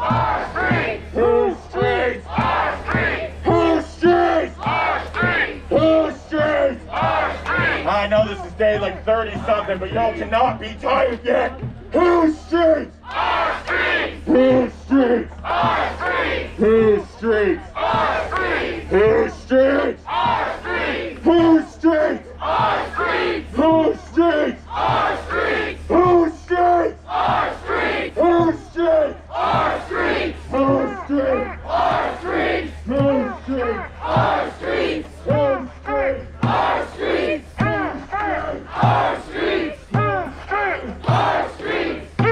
Our streets! Whose streets? Our streets! Whose streets? Our streets! Whose streets? Our streets! I know this is day like 30-something, but y'all cannot be tired yet. Whose streets? Our streets! Whose streets? Our streets! Whose streets? Our streets! Whose streets? Our streets! Whose streets? Our streets! Whose streets? Our streets! Whose streets? Our streets! Whose streets? Our streets! Whose streets? Our streets! Whose streets? Our streets! Whose streets? Our streets! Our streets! Our streets!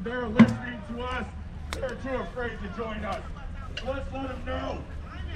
They're listening to us. They're too afraid to join us. Let's let them know.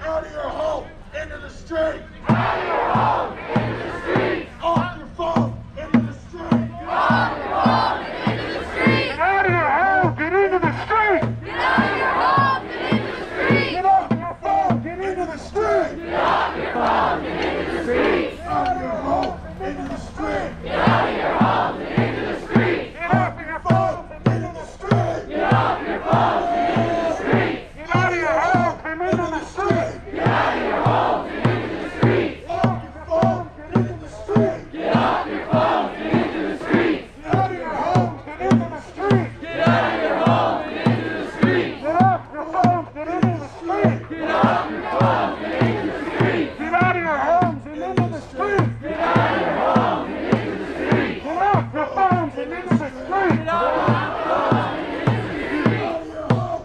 Out of your home, into the street. Out of your home, into the street! Off your phone, into the street. Off your home, into the street! Get out of your home, get into the street. Get out of your home, get into the street! Get off your phone, get into the street. Get off your phone, get into the street! Out of your home, into the street. Get out of your home, get into the street! Get off your phone, into the street. Get off your phone, get into the street! Get out of your home, and into the street. Get out of your home, get into the street! Off your phone, get into the street. Get off your phone, get into the street! Get out of your home, get into the street. Get out of your home, get into the street! Get off your phone, get into the street. Get off your phone, get into the street! Get out of your homes and into the street. Get out of your home, get into the street! Get off your phones and into the street. Get off your phone,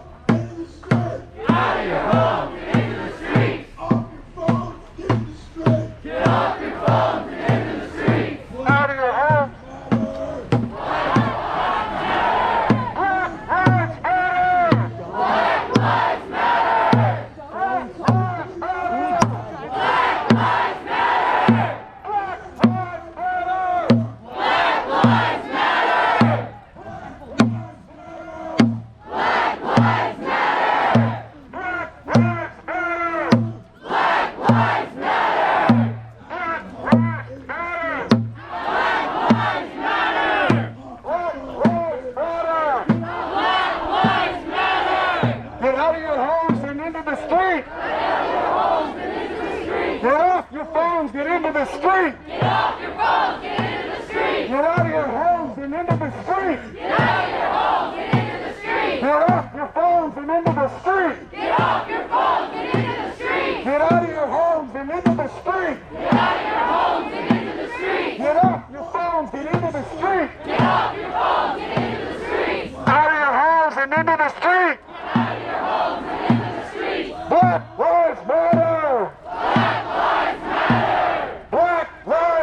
get into the street! Get out of your home, get into the street! Off your phone, get into the street. Get off your phone, get into the street! Out of your home. Black lives matter! Black lives matter! Black lives matter! Black lives matter! Black lives matter! Black lives matter! Black lives matter! Get out of your homes and into the street. Get off your phones, get into the street. Get off your phones, get into the street! Get out of your homes and into the street. Get out of your homes, get into the street! Get off your phones and into the street. Get off your phones, get into the street! Get out of your homes and into the street. Get out of your homes, get into the street! Get off your phones, get into the street. Get off your phones, get into the street! Out of your homes and into the street. Out of your homes and into the street! Black lives matter. Black lives matter! Black lives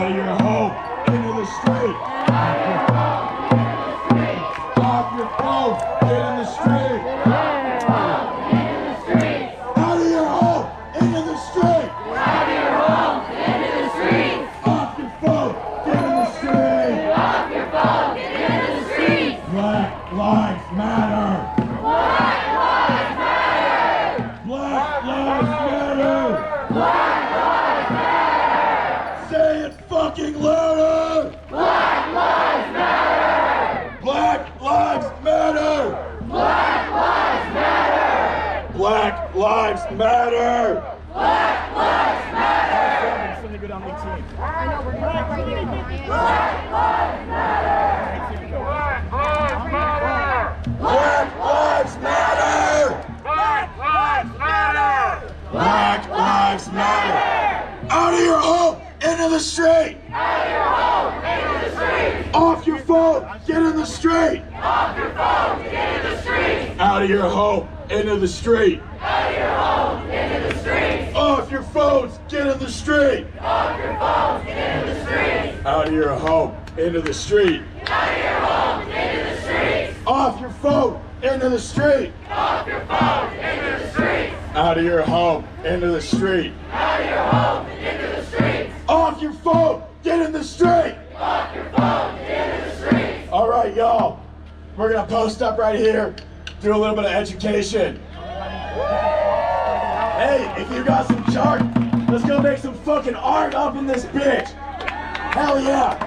Out of your home, into the street. Off your phone, get in the street. Out of your home, into the street. Out of your home, into the street. Off your phone, get in the street. Off your phone, get into the street. Black lives matter. Black lives matter. Black lives matter. Black lives matter. Say it fucking louder. Black lives matter. Black lives matter. Black lives matter. Black lives matter. Black lives matter. I know we're gonna have right here. Black lives matter. Black lives matter. Black lives matter. Black lives matter. Out of your home, into the street. Out of your home, into the street. Off your phone, get in the street. Off your phone, get in the street. Out of your home, into the street. Out of your home, into the street. Off your phones, get in the street. Off your phones, get into the street. Out of your home, into the street. Out of your home, into the street. Off your phone, into the street. Off your phone, into the street. Out of your home, into the street. Out of your home, into the street. Off your phone, get in the street. Off your phone, get into the street. All right, y'all. We're gonna post up right here, do a little bit of education. Hey, if you got some chart, let's go make some fucking art up in this bitch. Hell yeah.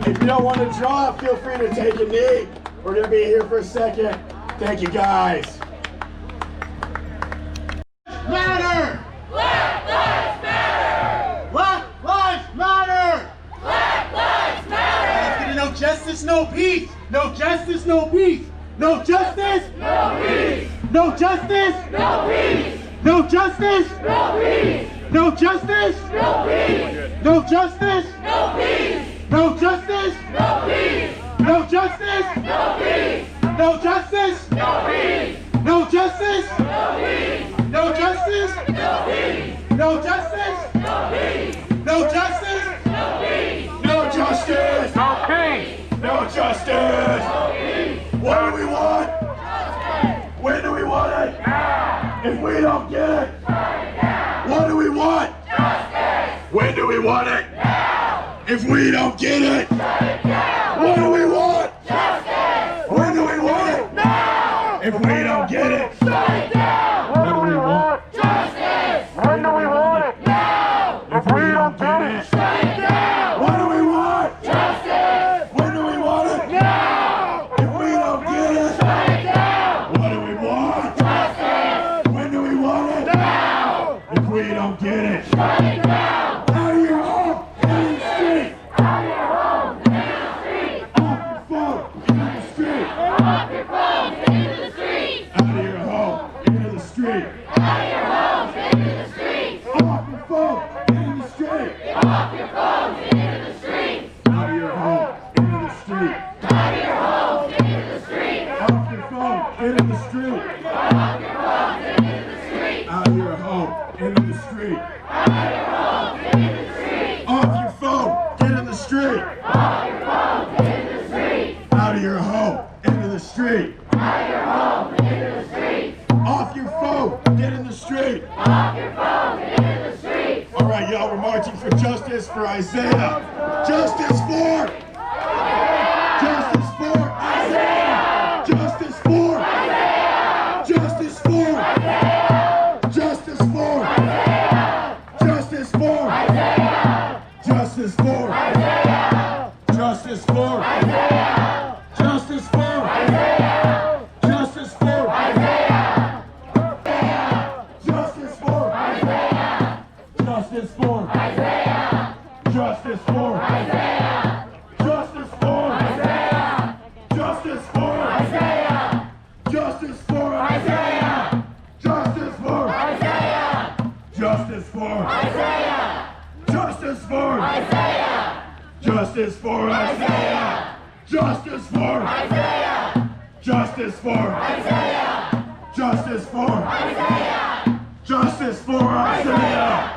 If you don't want to draw, feel free to take a knee. We're gonna be here for a second. Thank you guys. Matter! Black lives matter. Black lives matter! Black lives matter. No justice, no peace. No justice, no peace. No justice, No peace. no justice, No peace. no justice, No peace. no justice, No peace. no justice, No peace. no justice, No peace. no justice, No peace. no justice, No peace. no justice, No peace. no justice, No peace. no justice, No peace. no justice, No peace. no justice, No peace. no justice. What do we want? When do we want it? If we don't get it, what do we want? When do we want it? If we don't get it, what do we want? When do we want it? If we don't get it, what do we want? When do we want it? If we don't get it, what do we want? When do we want it? If we don't get it, what do we want? When do we want it? If we don't get it, out of your home, in the street. Off your phone, into the street. Off your phone, get into the street. Out of your home, into the street. Out of your home, get into the street. Off your phone, into the street. Off your phone, get into the street. Out of your home, into the street. Out of your home, get into the street. Off your phone, into the street. Off your phone, get into the street. Out of your home, into the street. Out of your home, get into the street. Off your phone, get in the street. Off your phone, get into the street. Out of your home, into the street. Out of your home, get into the street. Off your phone, get in the street. Off your phone, get into the street. All right, y'all, we're marching for justice for Isaiah. Justice for. Justice for Isaiah. Justice for. Justice for. Justice for. Justice for. Justice for. Justice for. Justice for. Justice for. Justice for. Justice for. Justice for. Justice for. Justice for. Justice for. Justice for. Justice for. Justice for. Justice for Isaiah. Justice for. Justice for. Justice for. Justice for Isaiah.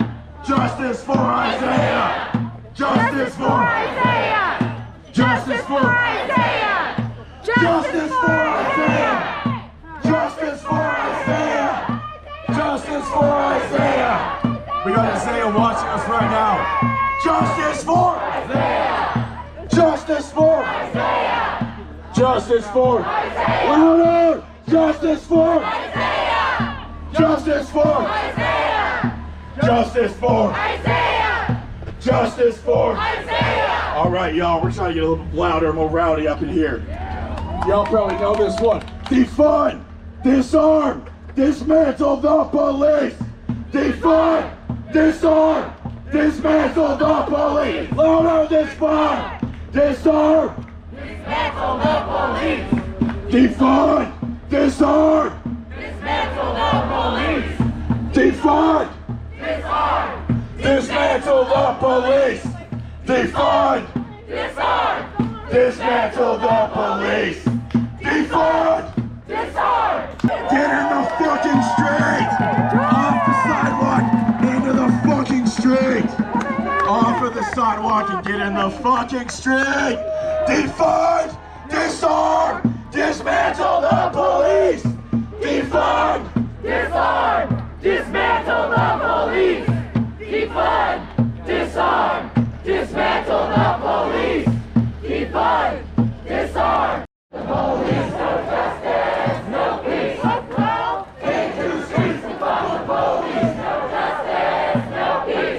Justice for Isaiah. Justice for Isaiah! Justice for Isaiah! Justice for Isaiah! Justice for Isaiah! Justice for Isaiah! We got Isaiah watching us right now. Justice for Isaiah! Justice for Isaiah! Justice for Isaiah! Louder! Justice for Isaiah! Justice for Isaiah! Justice for Isaiah! Justice for Isaiah! All right, y'all, we're trying to get a little bit louder and more rowdy up in here. Y'all probably know this one. Defund, disarm, dismantle the police. Defund, disarm, dismantle the police. Louder, disarm, disarm, Dismantle the police. defund, disarm, Dismantle the police. defund, Disarm. dismantle the police. Defund, Disarm. dismantle the police. Defund. Disarm. Get in the fucking street! Off the sidewalk, into the fucking street! Off of the sidewalk and get in the fucking street! Defund! Disarm! Dismantle the police! Defund! Disarm. Dismantle the police. Defund. Disarm. Dismantle the police. Defund. Disarm. The police, no justice, no peace. Take to the streets to fight the police, no justice, no peace.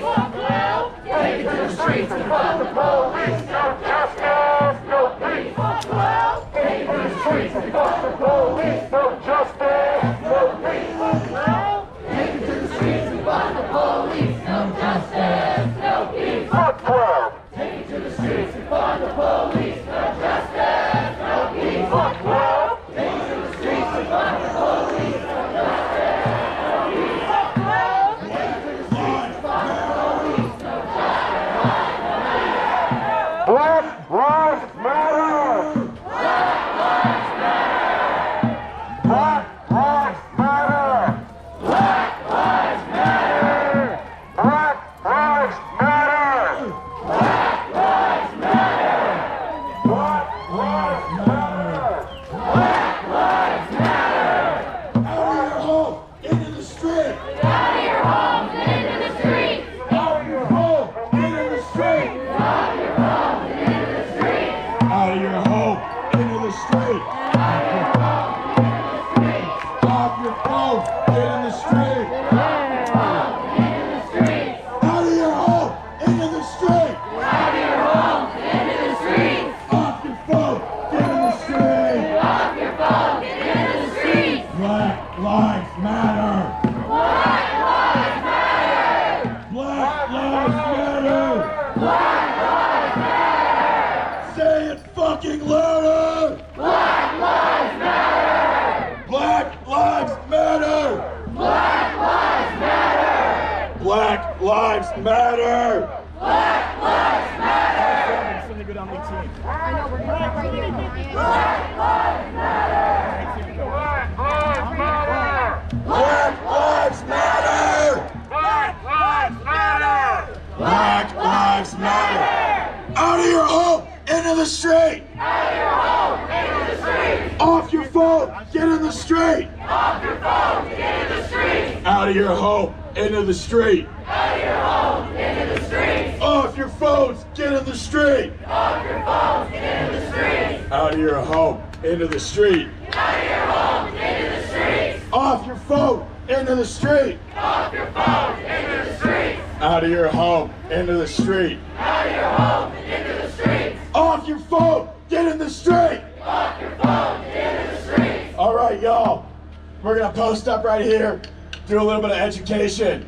Take it to the streets to fight the police, no justice, no peace. Take it to the streets to fight the police, no justice, no peace. Take it to the streets to fight the police, no justice, no peace. Take it to the streets to fight the police, no justice, no peace. Take it to the streets to fight the police, no justice, no peace. Take it to the streets to fight the police, no justice, no peace. Black Lives Matter! Black lives matter. Black Lives Matter! Black lives matter. Black Lives Matter! Black lives matter. Black Lives Matter! Black lives matter. Out of your home, into the street! Out of your homes and into the streets. Out of your home, into the street! Out of your homes and into the streets. Out of your home, into the street! Out of your homes and into the streets. Off your phone, get in the street! Homes and into the streets. Out of your home, into the street! Out of your homes and into the streets. Off your phone, get in the street! Off your phone and into the streets. Black Lives Matter! Black lives matter. Black Lives Matter! Black lives matter. Say it fucking louder! Black lives matter. Black Lives Matter! Black lives matter. Black Lives Matter! Black lives matter. It's gonna go down 18. I know, we're gonna go right here. Black lives matter. Black Lives Matter! Black Lives Matter! Black Lives Matter! Out of your home, into the street! Out of your home, into the street. Off your phone, get in the street! Off your phone, get in the street. Out of your home, into the street! Out of your home, into the street. Off your phones, get in the street! Off your phone, get in the street. Out of your home, into the street! Out of your home, into the street. Off your phone, into the street! Off your phone, into the street. Out of your home, into the street! Out of your home, into the street. Off your phone, get in the street! Off your phone, into the street. All right, y'all. We're gonna post up right here, do a little bit of education.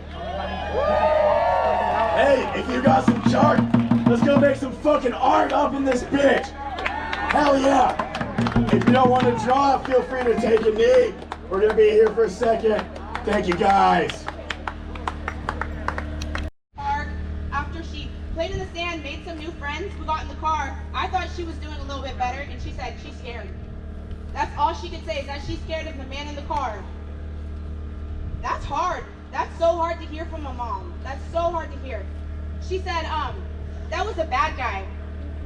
Hey, if you got some chart, let's go make some fucking art up in this bitch. Hell yeah. If you don't want to draw, feel free to take a knee. We're gonna be here for a second. Thank you guys. Park. After she played in the sand, made some new friends who got in the car, I thought she was doing a little bit better, and she said she's scared. That's all she could say, is that she's scared of the man in the car. That's hard. That's so hard to hear from a mom. That's so hard to hear. She said, that was a bad guy.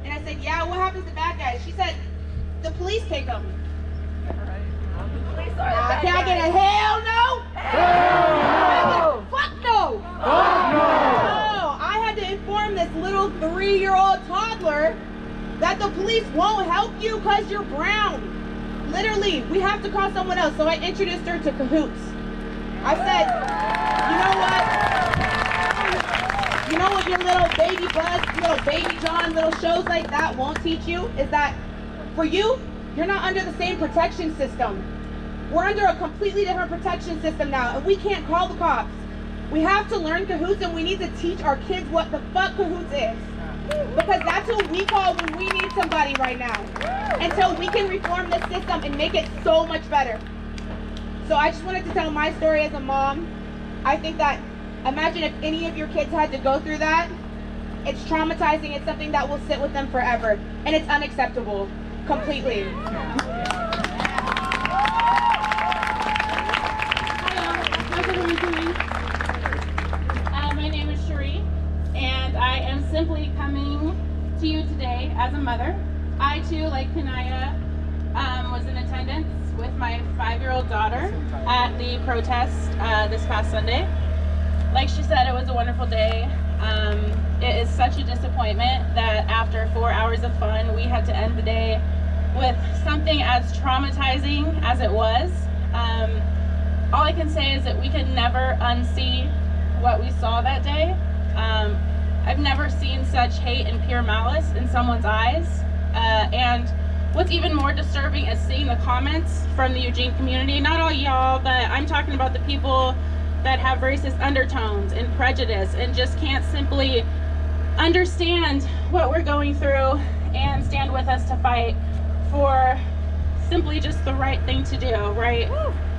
And I said, yeah, what happens to bad guys? She said, the police take them. Can I get a hell no? Hell no! Fuck no! Fuck no! No! I had to inform this little 3-year-old toddler that the police won't help you because you're brown. Literally, we have to call someone else. So I introduced her to Cahoots. I said, you know what your little baby Buzz, little baby John, little shows like that won't teach you is that for you, you're not under the same protection system. We're under a completely different protection system now, and we can't call the cops. We have to learn Cahoots, and we need to teach our kids what the fuck Cahoots is. Because that's who we call when we need somebody right now. Until we can reform the system and make it so much better. So I just wanted to tell my story as a mom. I think that, imagine if any of your kids had to go through that. It's traumatizing. It's something that will sit with them forever. And it's unacceptable. Completely. My name is Cherie, and I am simply coming to you today as a mother. I too, like Kanaya, was in attendance with my 5-year-old daughter at the protest this past Sunday. Like she said, it was a wonderful day. It is such a disappointment that after 4 hours of fun, we had to end the day with something as traumatizing as it was. All I can say is that we can never unsee what we saw that day. I've never seen such hate and pure malice in someone's eyes. And what's even more disturbing is seeing the comments from the Eugene community. Not all y'all, but I'm talking about the people that have racist undertones and prejudice and just can't simply understand what we're going through and stand with us to fight for simply just the right thing to do, right?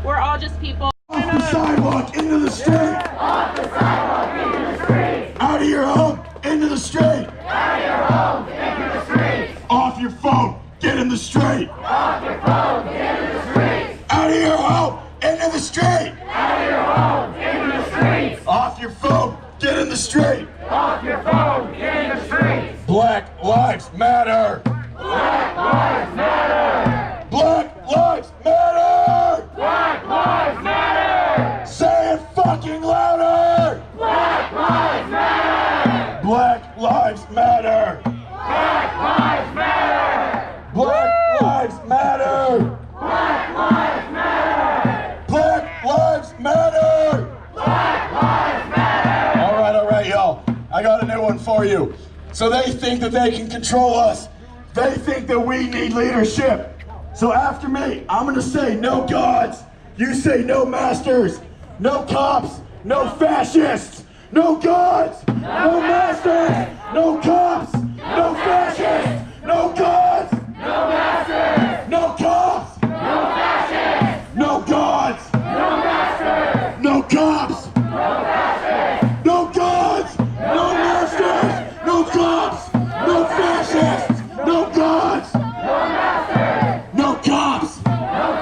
We're all just people. Off the sidewalk, into the street! Off the sidewalk, into the street! Out of your home, into the street! Out of your home, into the street! Off your phone, get in the street! Off your phone, get into the street! Out of your home, into the street! Out of your home, into the streets! Off your phone, get in the street! Off your phone, get in the streets! Black Lives Matter! Black Lives Matter! Black Lives Matter! Black Lives Matter! Say it fucking louder! Black Lives Matter! Black Lives Matter! Black Lives Matter! Black Lives Matter! Black Lives Matter! Black Lives Matter! Black Lives Matter! All right, y'all. I got a new one for you. So they think that they can control us. They think that we need leadership. So after me, I'm gonna say no gods. You say no masters, no cops, no fascists, no gods, no masters, no cops, no fascists, no gods, No masters! no cops, No fascists! no gods, No masters! no cops, No fascists! no gods, no masters, no cops, no fascists, no gods, No masters! no cops, No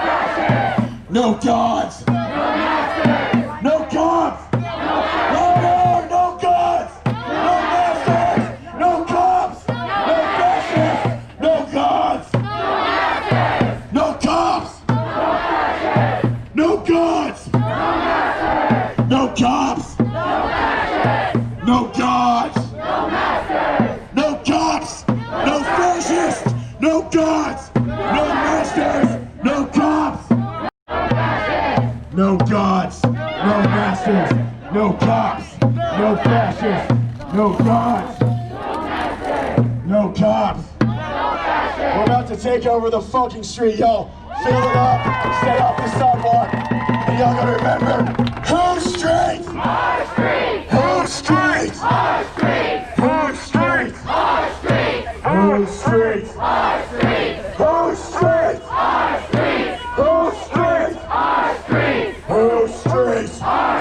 fascists! no gods, No masters! no cops. Louder, no gods, no masters, no cops, no fascists, no gods, no cops, no gods, no cops, no gods, no cops, no fascists, no gods, no masters, no cops. No gods, no masters, no cops, no fascists, no gods, no cops. We're about to take over the fucking street, y'all. Fill it up, stay off the sidewalk, and y'all gotta remember, whose streets? Our streets! Whose streets? Our streets! Whose streets? Our streets! Whose streets? Our streets! Whose streets? Our streets! Whose streets? Our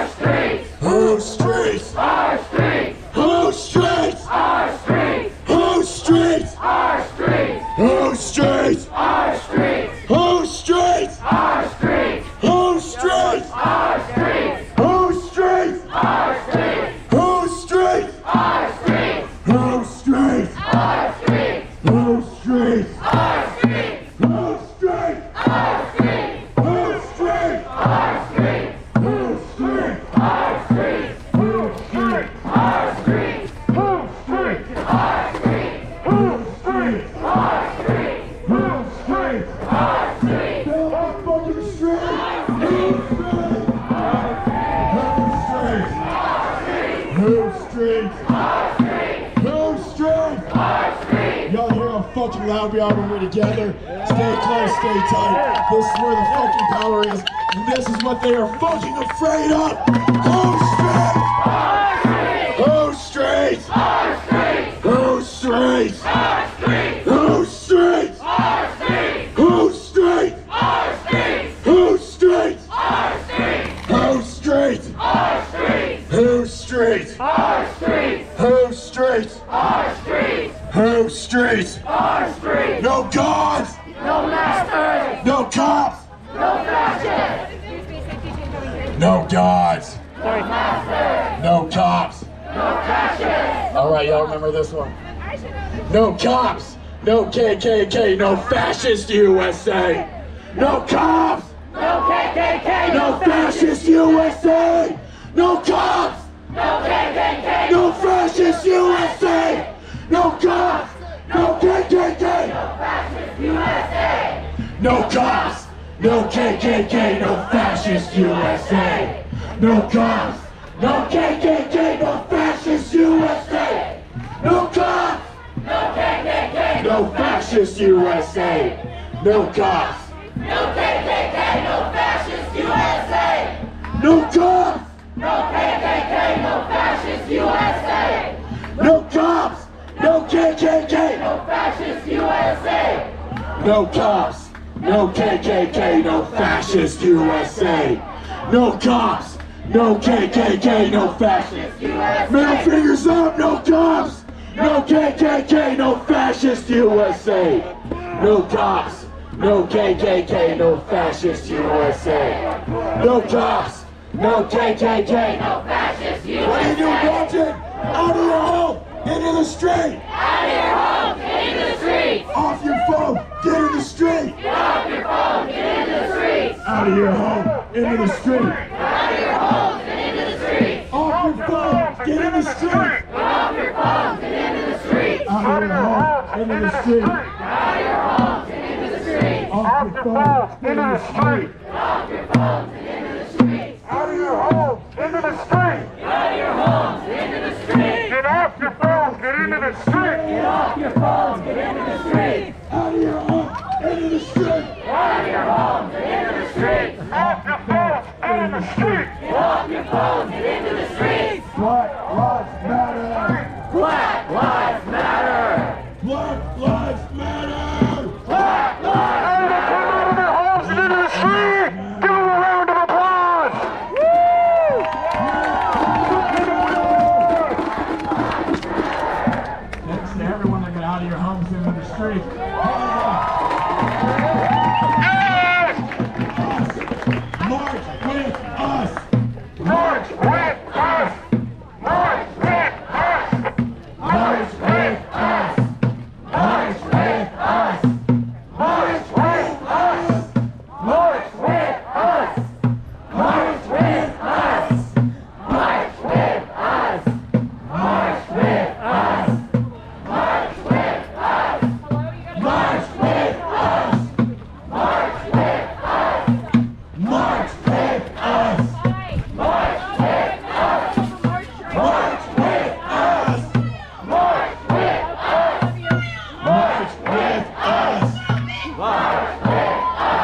streets! Whose streets? Our streets! Whose streets? Our streets! Whose streets? Our streets! Whose streets? Our streets! Whose streets? Our streets! Whose streets? Our streets! Whose streets? Our streets! Whose streets? Our streets! Whose streets? Our streets! loud we are when we're together. Stay close, stay tight. This is where the fucking power is. And this is what they are fucking afraid of. Who's straight? Who's straight? Who's straight? Who's straight? Who's straight? Who's straight? Who's straight? Who's straight? Who's straight? Who's straight? No gods! No masters! No cops! No fascists! No gods! No masters! No cops! No fascists! All right, y'all remember this one? No cops! No KKK! No fascist USA! No cops! No KKK! No fascist USA! No cops! No KKK! No fascist USA! No cops! No KKK! Fascist USA! No cops! No KKK! No fascist USA! No cops! No KKK! No fascist USA! No cops! No KKK! No fascist USA! No cops! No KKK! No fascist USA! No cops! No KKK! No fascist USA! No cops! No KKK! No fascist USA! No cops! No KKK! No fascist USA! No cops! No KKK! No fascist USA! Middle fingers up! No cops! No KKK! No fascist USA! No cops! No KKK! No fascist USA! No cops! No KKK! No fascist USA! What are you doing, Dalton? Out of your home! Into the street! Out of your home! Get into the streets! Off your phone! Get in the street! Get off your phone! Get into the streets! Out of your home! Into the street! Out of your homes and into the streets! Off your phone! Get in the street! Get off your phones and into the streets! Out of your home! Into the street! Out of your homes and into the streets! Off your phone! Into the street! Get off your phones and into the streets! Out of your home, into the street. Get out of your homes and into the streets! Get off your phone, get into the street. Get off your phones, get into the streets! Out of your home! Into the street! Out of your homes and into the streets! Off your phone, into the street. Get off your phones and into the streets! Black Lives Matter! Black Lives Matter! Black Lives Matter! Black Lives Come out of their homes and into the street. Give them a round of applause. Thanks to everyone that got out of your homes into the street. March with us! March with us. March with us. March with us! March with us! March with us. March with us! March with us! March with us! March with us! March with us! March with us! March with us! March with us! March with us! March with us! March with us! March with us! March with us!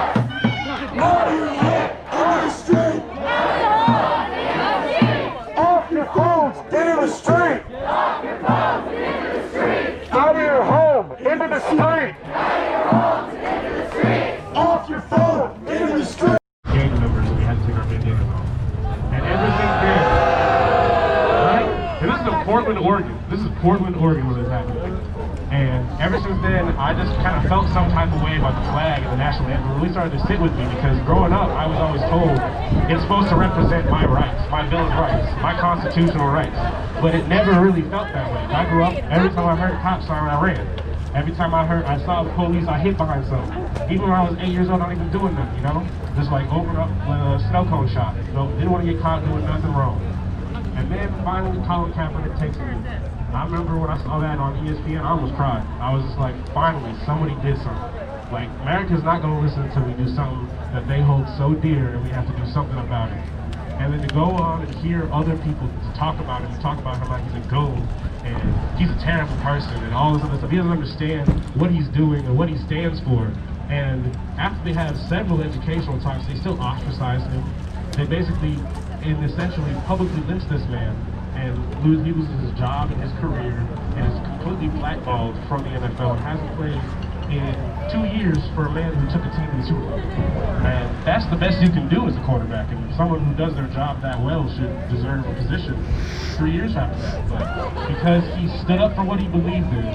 Out of your home! Into the street! Off your phones, get in the street. Off your phones and into the street! Out of your home, into the street. Out of your homes and into the street! Off your phone! Into the street! Gang members, we had to take our video. And everything there, right? And this is in Portland, Oregon. This is Portland, Oregon when this happened. And ever since then, I just kind of felt some type of way about the flag and the national anthem. It really started to sit with me because growing up, I was always told it's supposed to represent my rights, my Bill of Rights, my constitutional rights. But it never really felt that way. I grew up, every time I heard cop siren, I ran. Every time I saw the police, I hid behind something. Even when I was 8 years old, I wasn't even doing nothing, you know? Just like open up with a snow cone shop. So didn't want to get caught doing nothing wrong. And then finally, Colin Kaepernick takes me. I remember when I saw that on ESPN, I almost cried. I was just like, finally, somebody did something. Like, America's not going to listen until we do something that they hold so dear, and we have to do something about it. And then to go on and hear other people talk about it and talk about him like he's a goat, and he's a terrible person and all this other stuff. He doesn't understand what he's doing and what he stands for. And after they have several educational talks, they still ostracize him. They basically, and essentially publicly lynch this man, and he loses his job and his career, and is completely blackballed from the NFL and hasn't played in 2 years for a man who took a team to the Super Bowl. And that's the best you can do as a quarterback, and someone who does their job that well should deserve a position 3 years after that. But because he stood up for what he believed in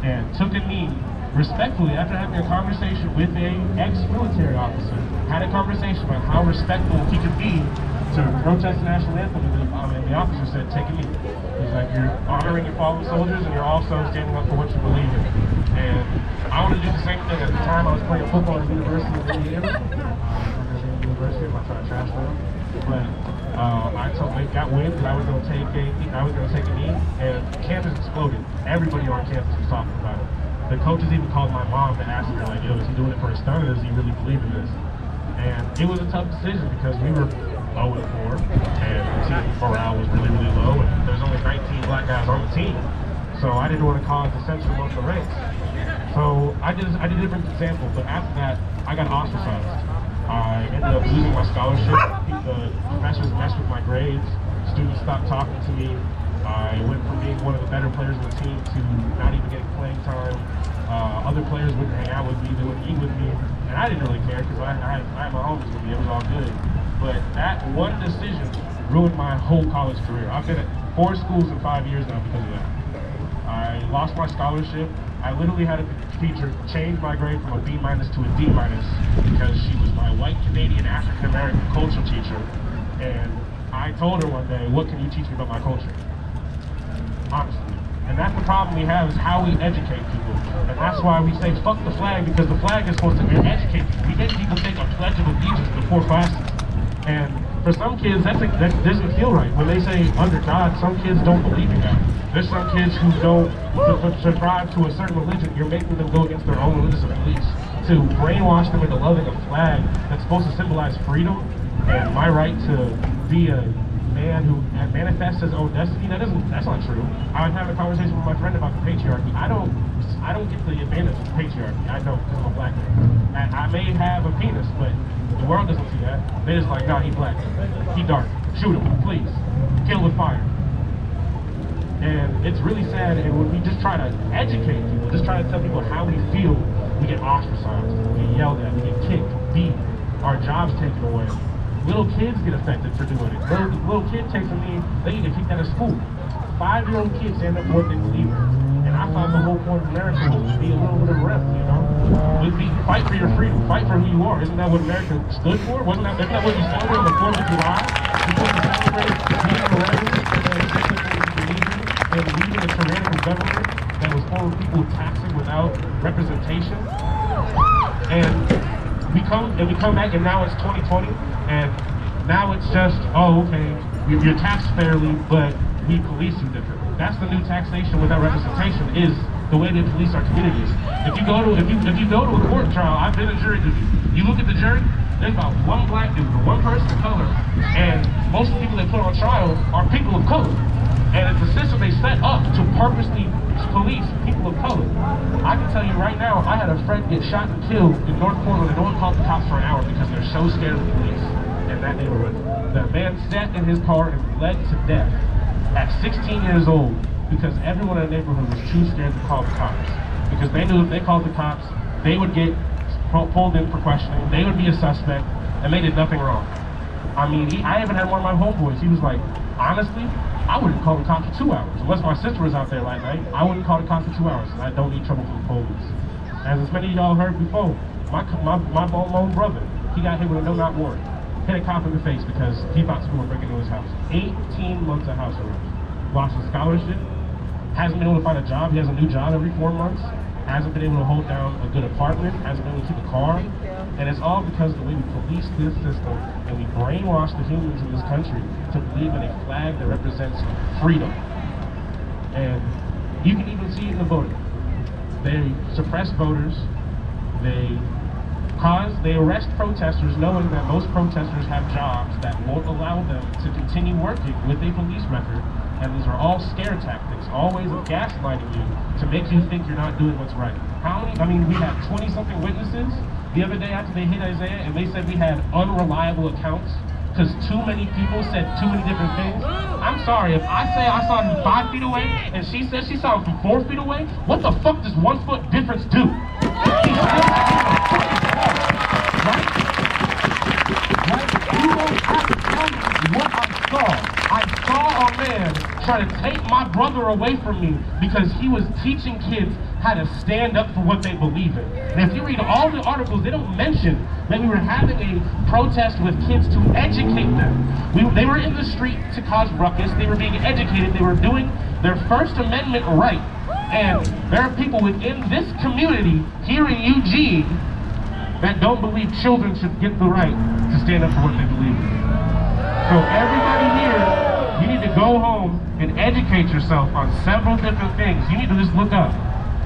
and took a knee respectfully after having a conversation with a ex-military officer, had a conversation about how respectful he could be to protest the national anthem, and the officer said, take a knee. He's like, you're honoring your fallen soldiers and you're also standing up for what you believe in. And I want to do the same thing. At the time I was playing football at the University of Indiana. University, I'm not trying to trash them. But I got wind that I was going to take a knee, and campus exploded. Everybody on campus was talking about it. The coaches even called my mom to ask her, like, yo, is he doing it for a stunt or does he really believe in this? And it was a tough decision because we were 0-4, and the team morale was really, really low, and there's only 19 black guys on the team. So I didn't want to cause dissension amongst the ranks. So I did a different example, but after that, I got ostracized. I ended up losing my scholarship. The professors messed with my grades. Students stopped talking to me. I went from being one of the better players on the team to not even getting playing time. Other players wouldn't hang out with me, they wouldn't eat with me, and I didn't really care because I had my homies with me, it was all good. But that one decision ruined my whole college career. I've been at 4 schools in 5 years now because of that. I lost my scholarship. I literally had a teacher change my grade from a B- to a D- because she was my white Canadian African American culture teacher. And I told her one day, what can you teach me about my culture? Honestly. And that's the problem we have, is how we educate people. And that's why we say fuck the flag, because the flag is supposed to educate people. We make people take a pledge of allegiance before classes. And for some kids, that doesn't feel right. When they say under God, some kids don't believe in God. There's some kids who don't subscribe to a certain religion. You're making them go against their own religious beliefs to brainwash them into loving a flag that's supposed to symbolize freedom and my right to be a man who manifests his own destiny. That's not true. I was having a conversation with my friend about the patriarchy. I don't get the advantage of the patriarchy. I don't, because I'm a black man. And I may have a penis, but the world doesn't see that. They just like, nah, he black, he dark, shoot him, please, kill with fire. And it's really sad, and when we just try to educate people, just try to tell people how we feel, we get ostracized, we get yelled at, we get kicked, beat, our jobs taken away. Little kids get affected for doing it. Little kid takes a knee, they get kicked out of school. 5-year-old kids stand up for what they believe in. And I thought the whole point of America was to be a little bit of a rep, you know? Fight for your freedom, fight for who you are. Isn't that what America stood for? Isn't that what you celebrated on the 4th of July? Because you celebrated being a resident and leading a tyrannical government that was full of people taxing without representation. And we come back, and now it's 2020, and now it's just, oh, okay, you're taxed fairly, but we police you differently. That's the new taxation without representation, is the way they police our communities. If you go to a court trial, I've been a jury duty. You look at the jury, there's about one black dude, one person of color, and most of the people they put on trial are people of color. And it's a system they set up to purposely police people of color. I can tell you right now, I had a friend get shot and killed in North Portland, and no one called the cops for an hour because they're so scared of the police in that neighborhood. The man sat in his car and bled to death at 16 years old because everyone in the neighborhood was too scared to call the cops. Because they knew if they called the cops, they would get pulled in for questioning, they would be a suspect, and they did nothing wrong. I mean, I even had one of my homeboys, he was like, honestly, I wouldn't call the cops for 2 hours. Unless my sister was out there that night, I wouldn't call the cops for 2 hours. I don't need trouble from the police. As many of y'all heard before, my lone brother, he got hit with a no-knock warrant. Hit a cop in the face because he thought someone were breaking into his house. 18 months of house arrest. Lost his scholarship. Hasn't been able to find a job. He has a new job every 4 months. Hasn't been able to hold down a good apartment. Hasn't been able to keep a car. And it's all because of the way we police this system and we brainwash the humans in this country to believe in a flag that represents freedom. And you can even see it in the voting. They suppress voters. They arrest protesters knowing that most protesters have jobs that won't allow them to continue working with a police record And these are all scare tactics, all ways of gaslighting you to make you think you're not doing what's right. How many, I mean, we had 20-something witnesses the other day after they hit Isaiah, and they said we had unreliable accounts because too many people said too many different things. I'm sorry, if I say I saw him 5 feet away, and she says she saw him from 4 feet away, what the fuck does 1 foot difference do? He's still right? Right? You don't have to tell me what I saw. I saw a man try to take my brother away from me because he was teaching kids how to stand up for what they believe in. And if you read all the articles, they don't mention that we were having a protest with kids to educate them. They were in the street to cause ruckus. They were being educated. They were doing their First Amendment right. And there are people within this community here in Eugene that don't believe children should get the right to stand up for what they believe in. So everybody here, you need to go home and educate yourself on several different things. You need to just look up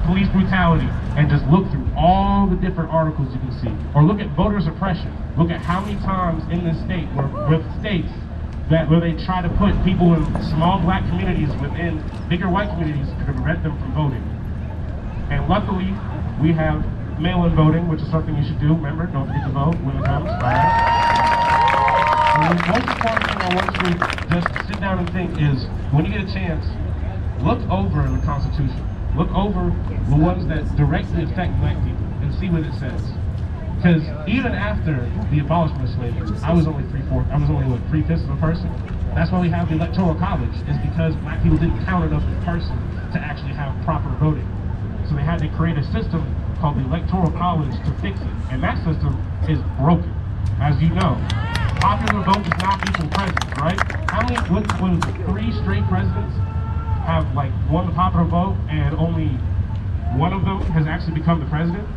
police brutality and just look through all the different articles you can see. Or look at voter suppression. Look at how many times in this state, where they try to put people in small black communities within bigger white communities to prevent them from voting. And luckily, we have mail-in voting, which is something you should do. Remember, don't forget to vote when it comes. Right? And the most important thing I want you to just sit down and think is, when you get a chance, look over the Constitution. Look over the ones that directly affect black people and see what it says. Because even after the abolishment of slavery, I was only 3/5 of a person. That's why we have the Electoral College, is because black people didn't count enough as a person to actually have proper voting. So they had to create a system called the Electoral College to fix it. And that system is broken, as you know. Popular vote does not equal presidents, right? How many, what was it, 3 straight presidents have like won the popular vote and only one of them has actually become the president?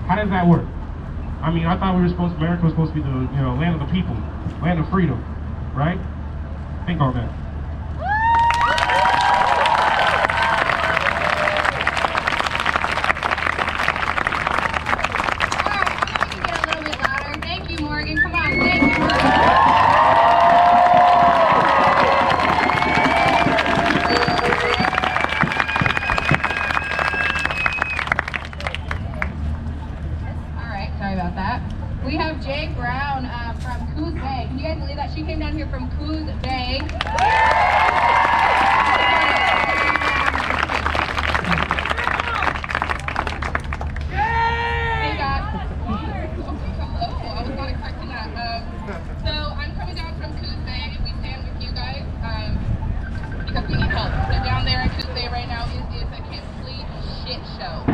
How does that work? I mean, I thought America was supposed to be the, land of the people, land of freedom, right? Think on that. We have Jay Brown from Coos Bay. Can you guys believe that? She came down here from Coos Bay. Hey guys. Oh, I was not expecting that. So I'm coming down from Coos Bay. We stand with you guys because we need help. So down there in Coos Bay right now is a complete shit show.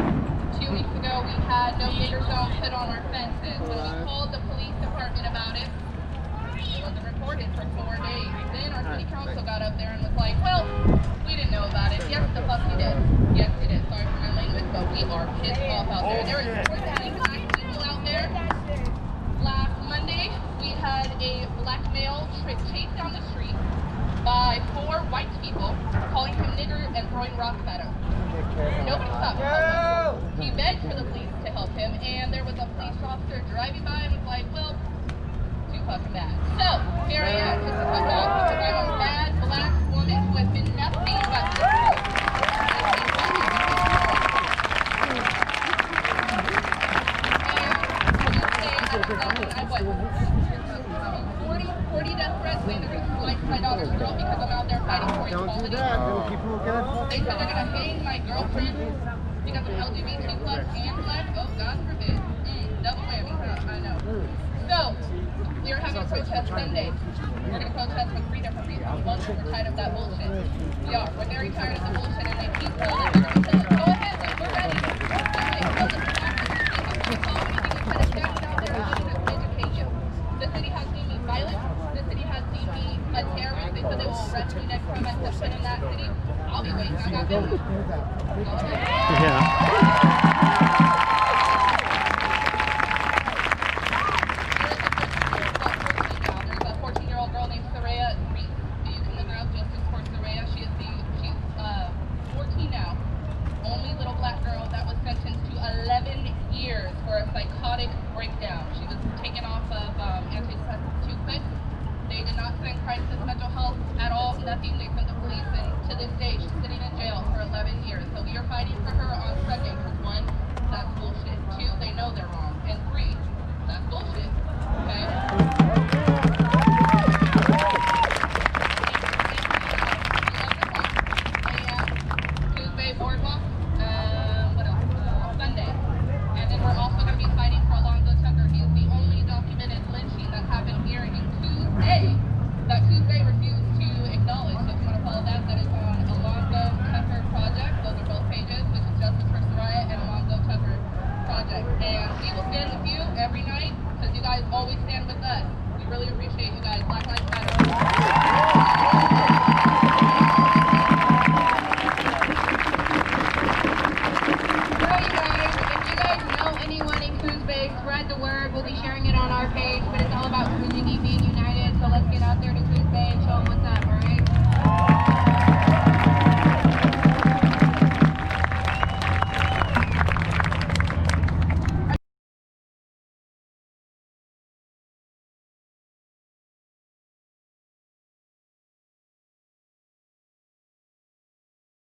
2 weeks ago, we had no nigger zone put on our fences. When we called the police department about it, it wasn't reported for 4 days. Then our city council got up there and was like, well, we didn't know about it. Yes, the fuck you did. Yes, you did. Sorry for my language, but we are pissed off out there. There was 14 black people out there. Last Monday, we had a black male chased down the street by 4 white people, calling him nigger and throwing rocks at him. Nobody stopped to help him. He begged for the police to help him, and there was a police officer driving by and was like, well, too fucking bad. So, here I am, just to come out, because I'm a bad black woman who has been nothing but I what? 40 death threats saying they're going to slice my daughter's throat because I'm out there fighting for equality. They said they're going to hang my girlfriend because I'm LGBT plus and black. Oh, God forbid. Double whammy, huh? I know. So, we are having a protest Sunday. We're going to protest for 3 different reasons. One, we're tired of that bullshit. We are. We're very tired of the bullshit, and they keep telling us they're going to kill us. Go ahead, like, we're ready. Kill us. We call anything we put us down out there and educate you. The city has deemed me violent. The city has deemed me a terrorist. They said they will arrest me next time I step foot in that city. I'll be waiting. I got bills. Yeah.